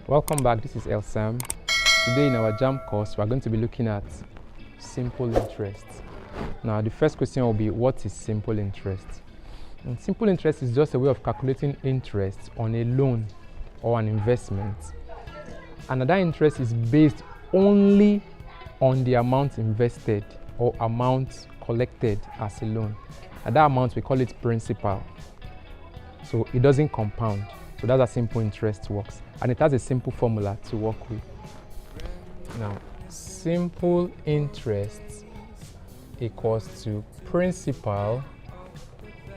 Welcome back, this is Elsam. Today in our JAMB course, we are going to be looking at simple interest. Now, the first question will be, what is simple interest? And simple interest is just a way of calculating interest on a loan or an investment. And that interest is based only on the amount invested or amount collected as a loan. And that amount, we call it principal. So it doesn't compound. So that's how simple interest works. And it has a simple formula to work with. Now, simple interest equals to principal,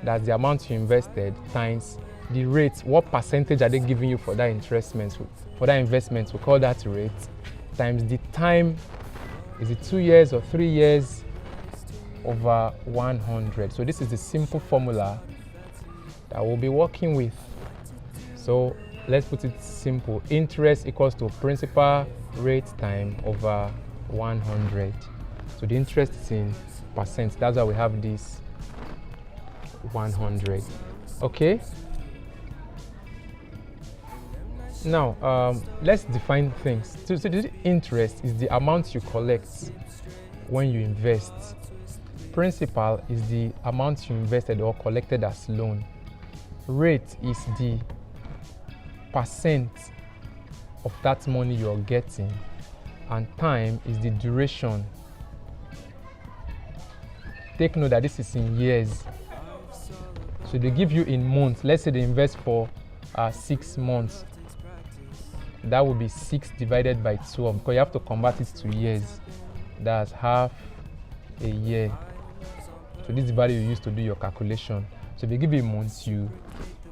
that's the amount you invested, times the rate. What percentage are they giving you for that investment? We call that rate, times the time. Is it 2 years or 3 years over 100? So this is the simple formula that we'll be working with. So let's put it simple. Interest equals to principal rate time over 100. So the interest is in percent. That's why we have this 100. Okay. Now let's define things. So the interest is the amount you collect when you invest. Principal is the amount you invested or collected as loan. Rate is the percent of that money you're getting, and time is the duration. Take note that this is in years. So they give you in months. Let's say they invest for 6 months. That will be 6 divided by 12, because you have to convert it to years. That's half a year. So this is the value you use to do your calculation. So if they give you months, you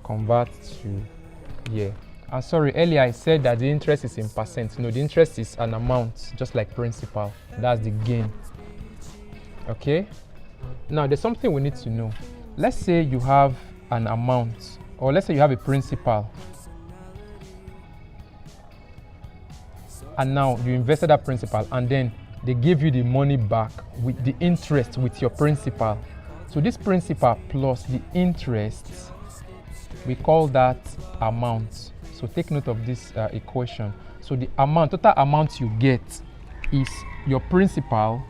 convert to year. I'm sorry, earlier I said that the interest is in percent. No, the interest is an amount, just like principal. That's the gain. Okay? Now, there's something we need to know. Let's say you have an amount, or let's say you have a principal. And now you invested that principal, and then they give you the money back with the interest with your principal. So this principal plus the interest, we call that amount. So take note of this equation. So the amount, total amount you get is your principal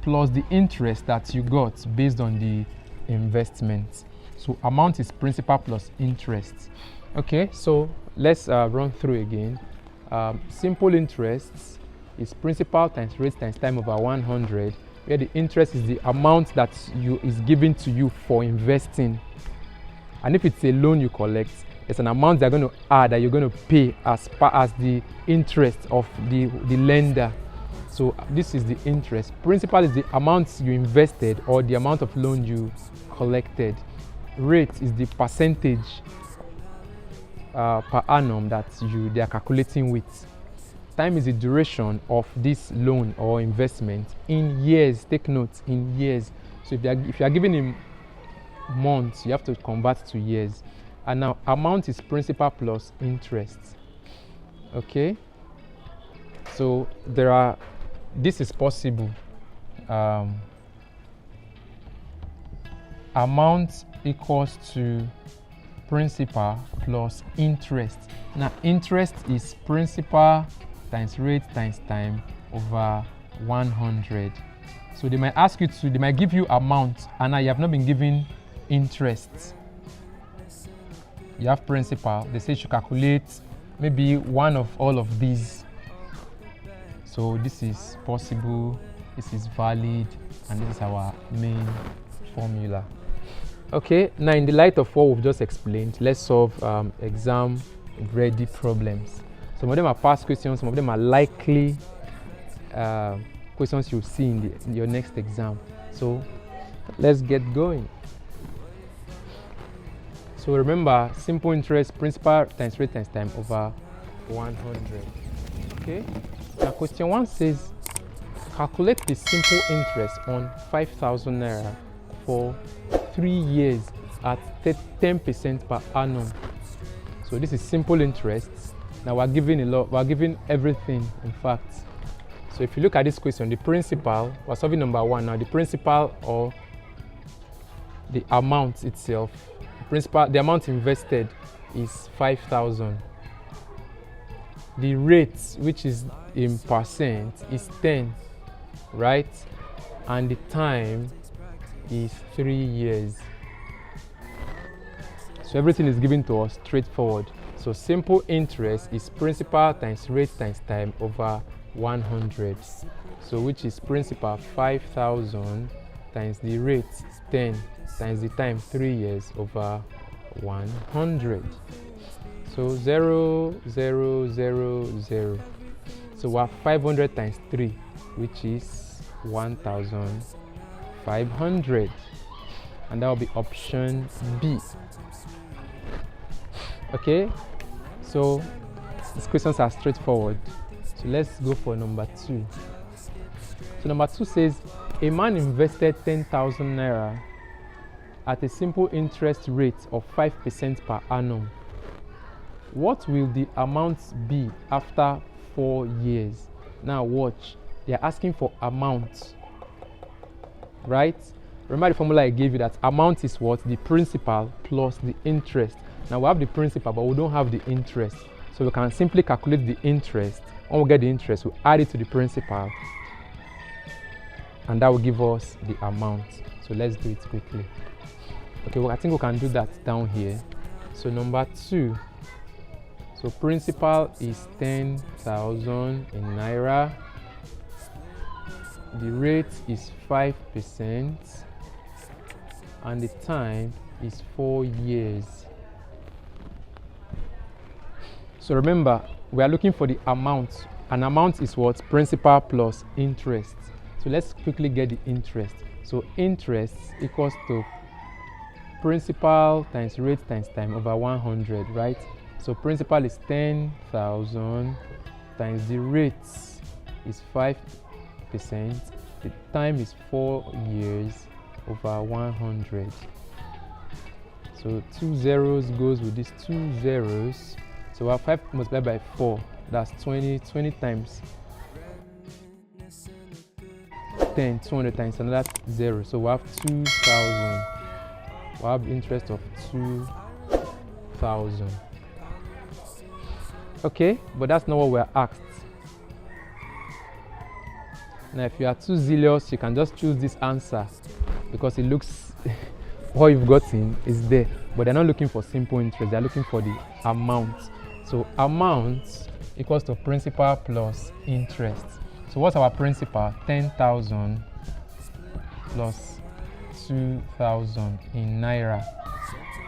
plus the interest that you got based on the investment. So amount is principal plus interest. Okay, so let's run through again. Simple interest is principal times rate times time over 100, where the interest is the amount that is given to you for investing. And if it's a loan you collect, it's an amount they're going to add that you're going to pay as far as the interest of the lender. So this is the interest. Principal is the amount you invested or the amount of loan you collected. Rate is the percentage per annum that they are calculating with. Time is the duration of this loan or investment in years. Take note, in years. So if you are given in months, you have to convert to years. And now amount is principal plus interest. Okay, so this is possible. Amount equals to principal plus interest. Now interest is principal times rate times time over 100. So they might give you amount, and now you have not been given interest. You have principal. They say you should calculate maybe one of all of these. So this is possible, this is valid, and this is our main formula. Okay, now in the light of what we've just explained, let's solve exam ready problems. Some of them are past questions, some of them are likely questions you'll see in your next exam. So let's get going. So remember, simple interest, principal times rate times time over 100. Okay. Now question 1 says, calculate the simple interest on 5,000 naira for 3 years at 10% per annum. So this is simple interest. Now we're giving everything, in fact. So if you look at this question, the principal, we're solving number 1 now. The principal or the amount itself, the amount invested is 5,000. the rate, which is in percent, is 10, right? And the time is 3 years. So everything is given to us straightforward. So simple interest is principal times rate times time over 100. So which is principal 5,000 times the rate 10 times the time 3 years over 100. So 0, 0, 0, 0. So we have 500 times 3, which is 1,500. And that will be option B. Okay, so these questions are straightforward. So let's go for number 2. So number 2 says, a man invested 10,000 naira at a simple interest rate of 5% per annum. What will the amount be after 4 years? Now watch, they are asking for amount, right? Remember the formula I gave you, that amount is what? The principal plus the interest. Now we have the principal, but we don't have the interest. So we can simply calculate the interest. When we get the interest, we add it to the principal, and that will give us the amount. So let's do it quickly. Okay, well, I think we can do that down here. So number 2. So principal is 10,000 in naira. The rate is 5%, and the time is 4 years. So remember, we are looking for the amount. An amount is what? Principal plus interest. So let's quickly get the interest. So interest equals to principal times rate times time over 100, right? So principal is 10,000 times the rate is 5%. The time is 4 years over 100. So 2 zeros goes with these 2 zeros. So we have 5 multiplied by 4, that's 20. 20 times 10, 200 times another 0. So we have 2,000. We have interest of 2,000. Okay, but that's not what we're asked. Now, if you are too zealous, you can just choose this answer because it looks what you've gotten is there. But they're not looking for simple interest, they're looking for the amount. So amount equals to principal plus interest. So what's our principal? 10,000 plus 2,000 in naira.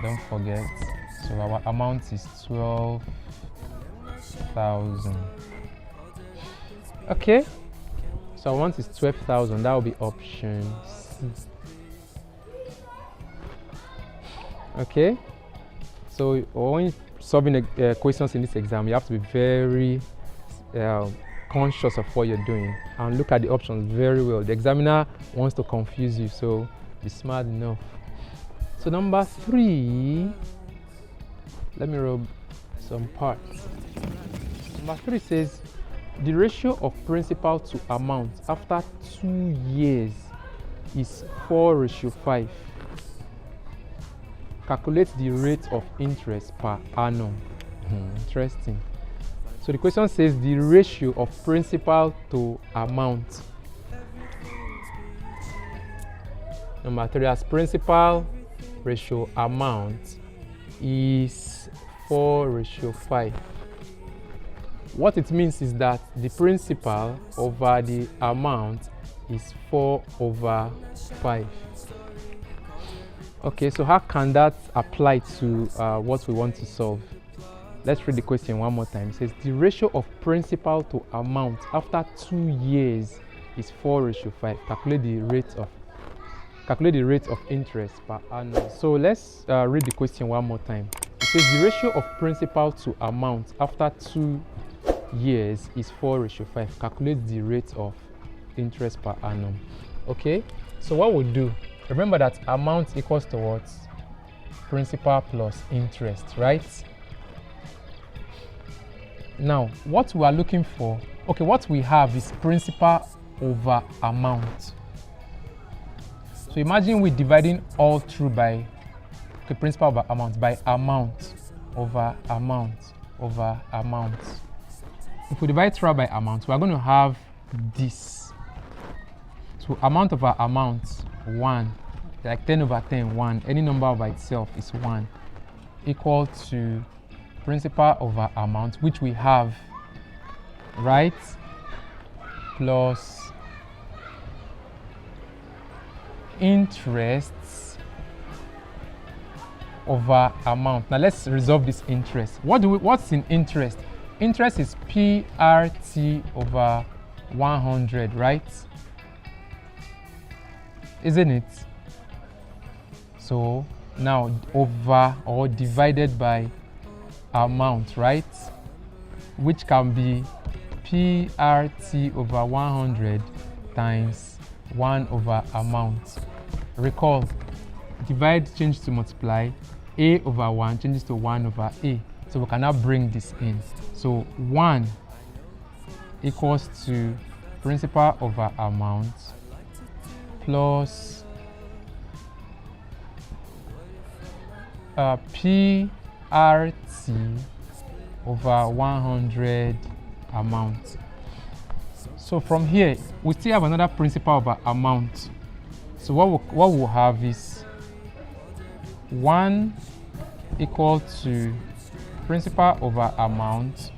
Don't forget. So our amount is 12,000. Okay. So our amount is 12,000. That will be option C. Okay. So when solving questions in this exam, you have to be very conscious of what you're doing and look at the options very well. The examiner wants to confuse you, so be smart enough. So number 3, let me rub some parts. Number 3 says the ratio of principal to amount after 2 years is 4:5. Calculate the rate of interest per annum. Interesting. So the question says the ratio of principal to amount. Number 3, as principal ratio amount is 4:5. What it means is that the principal over the amount is 4/5. Okay, so how can that apply to what we want to solve? Let's read the question one more time. It says the ratio of principal to amount after 2 years is 4:5. Calculate the rate of interest per annum. So let's read the question one more time. It says the ratio of principal to amount after 2 years is 4:5. Calculate the rate of interest per annum. Okay, so what we'll do, remember that amount equals to what? Principal plus interest, right? Now, what we are looking for, okay, what we have is principal over amount. So imagine we're dividing all through by, okay, principal over amount by amount over amount over amount. if we divide total by amount, we are going to have this. So amount over amount, 1, like 10 over 10, 1, any number by itself is 1, equal to principal over amount, which we have, right, plus interests over amount. Now let's resolve this interest. What's in interest? Interest is PRT over 100, right? Isn't it? So now over or divided by amount, right? Which can be PRT over 100 times 1 over amount. Recall, divide changes to multiply, A over 1 changes to 1 over A. So we can now bring this in. So 1 equals to principal over amount plus PRT over 100 amount. So from here, we still have another principal over amount. So what we'll have is 1 equal to principal over amount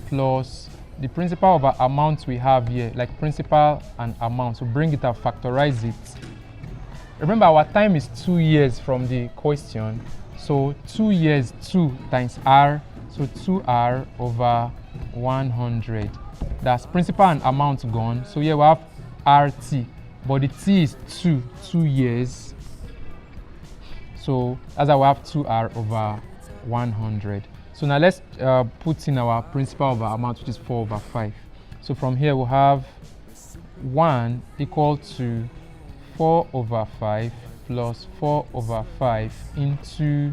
plus the principal over amount we have here, like principal and amount. So bring it up, factorize it. Remember, our time is 2 years from the question. So 2 years, 2 times R, so 2R over 100. That's principal and amount gone. So here we have RT, but the T is 2 years. So as I will have 2R over 100. So now let's put in our principal over amount, which is 4 over 5. So from here we'll have 1 equal to 4 over 5 plus 4 over 5 into,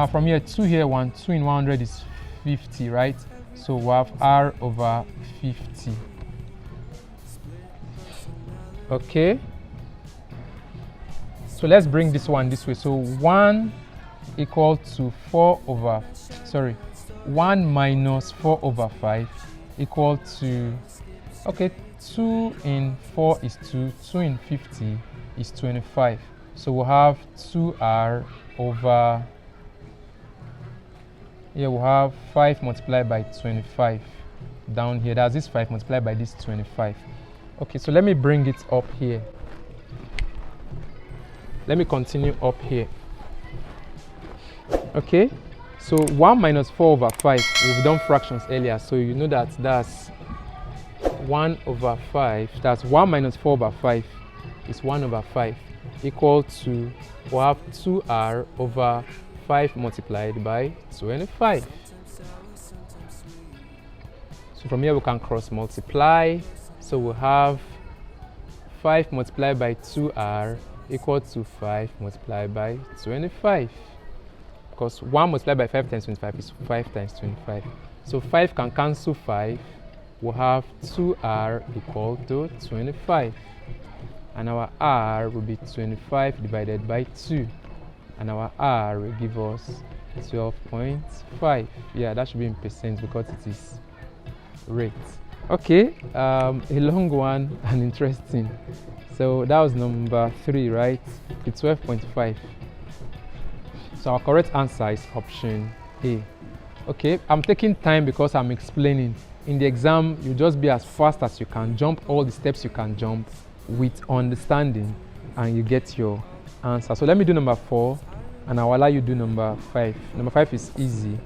from here 2 here, 1, 2 in 100 is 50, right? So we'll have R over 50. Okay. So let's bring this one this way. So 1 equal to 1 minus 4 over 5 equal to, okay, 2 in 4 is 2, 2 in 50 is 25. So we'll have 2R over, here we'll have 5 multiplied by 25 down here. That's this 5 multiplied by this 25. Okay, so let me bring it up here. Let me continue up here. Okay, so 1 minus 4 over 5, we've done fractions earlier, so you know that that's 1 over 5. That's 1 minus 4 over 5 is 1 over 5 equal to, we'll have 2R over 5 multiplied by 25. So from here we can cross multiply. So we'll have 5 multiplied by 2R equal to 5 multiplied by 25. Because 1 multiplied by 5 times 25 is 5 times 25. So 5 can cancel 5. We'll have 2R equal to 25. And our R will be 25 divided by 2. And our R will give us 12.5. Yeah, that should be in percent because it is rate. Okay, a long one and interesting. So that was number 3, right? The 12.5. So our correct answer is option A. Okay, I'm taking time because I'm explaining. In the exam, you just be as fast as you can, jump all the steps you can jump with understanding, and you get your answer. So let me do number 4, and I'll allow you do number 5. Number 5 is easy,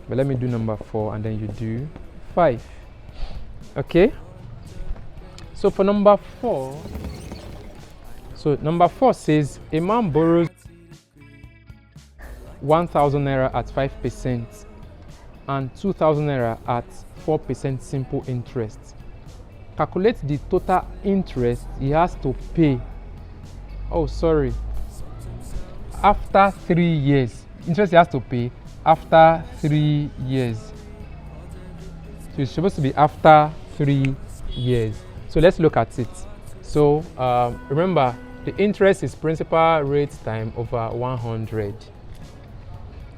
but let me do number 4, and then you do 5. Okay? So for number 4, so number 4 says a man borrows 1,000 naira at 5% and 2,000 naira at 4% simple interest. Calculate the total interest he has to pay. Oh, sorry. After 3 years. Interest he has to pay after 3 years. So it's supposed to be after 3 years. So let's look at it. So remember, the interest is principal rate time over 100.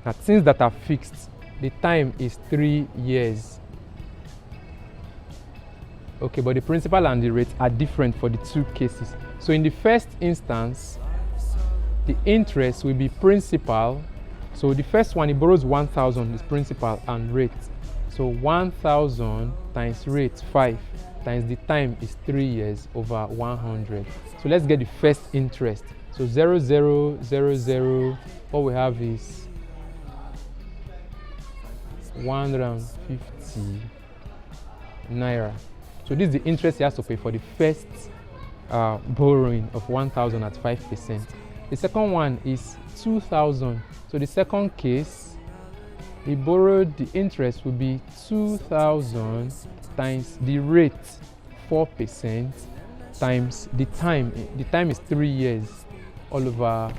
Now, things that are fixed, the time is 3 years. Okay, but the principal and the rate are different for the two cases. So in the first instance, the interest will be principal. So the first one, he borrows 1,000 is principal and rate. So 1,000 times rate 5 times the time is 3 years over 100. So let's get the first interest. So 0, 0, 0, 0. What we have is 150 naira. So this is the interest he has to pay for the first borrowing of 1,000 at 5%. The second one is 2,000. So the second case, he borrowed, the interest will be 2,000 times the rate 4% times the time. The time is 3 years all over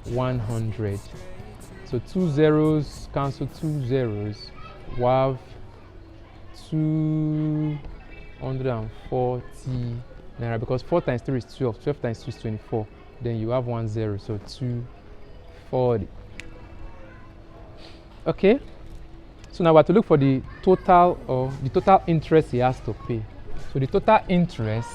100. So 2 zeros cancel 2 zeros. We have 240 naira because 4 times 3 is 12. 12 times 2 is 24. Then you have 1 0, so 240. Okay. So now we have to look for the total or the total interest he has to pay. So the total interest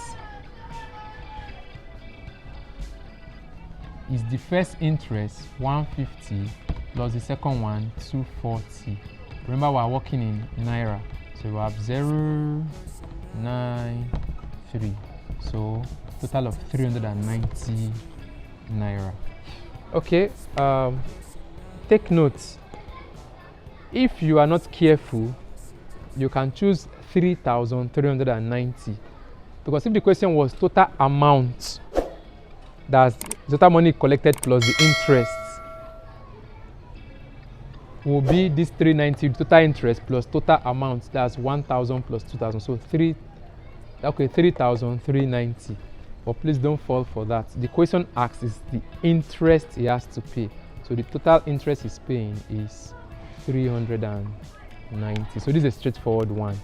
is the first interest 150 plus the second one 240. Remember we are working in naira, so we have 093. So total of 390 naira. Okay. Take notes. If you are not careful, you can choose 3,390 because if the question was total amount, that's total money collected plus the interest, will be this 390 total interest plus total amount, that's 1,000 plus 2,000, so 3,390. But please don't fall for that. The question asks is the interest he has to pay. So the total interest he's paying is 390. So this is a straightforward one.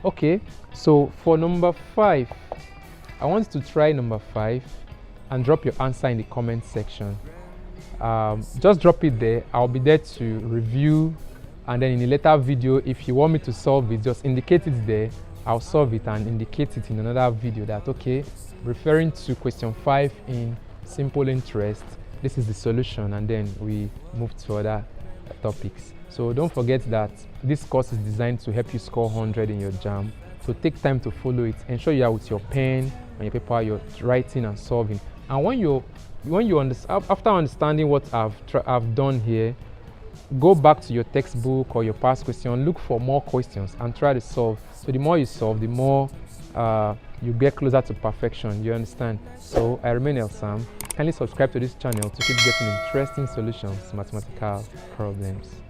Okay, so for number 5, I want you to try number 5 and drop your answer in the comment section. Just drop it there. I'll be there to review, and then in a later video, if you want me to solve it, just indicate it there. I'll solve it and indicate it in another video that, okay, referring to question 5 in simple interest, this is the solution, and then we move to other topics. So don't forget that this course is designed to help you score 100 in your JAMB. So take time to follow it. Ensure you are with your pen and your paper, you're writing and solving. And when you after understanding what I've done here, go back to your textbook or your past question, look for more questions and try to solve. So the more you solve, the more you get closer to perfection. You understand? So I remain Elsam. Kindly subscribe to this channel to keep getting interesting solutions to mathematical problems.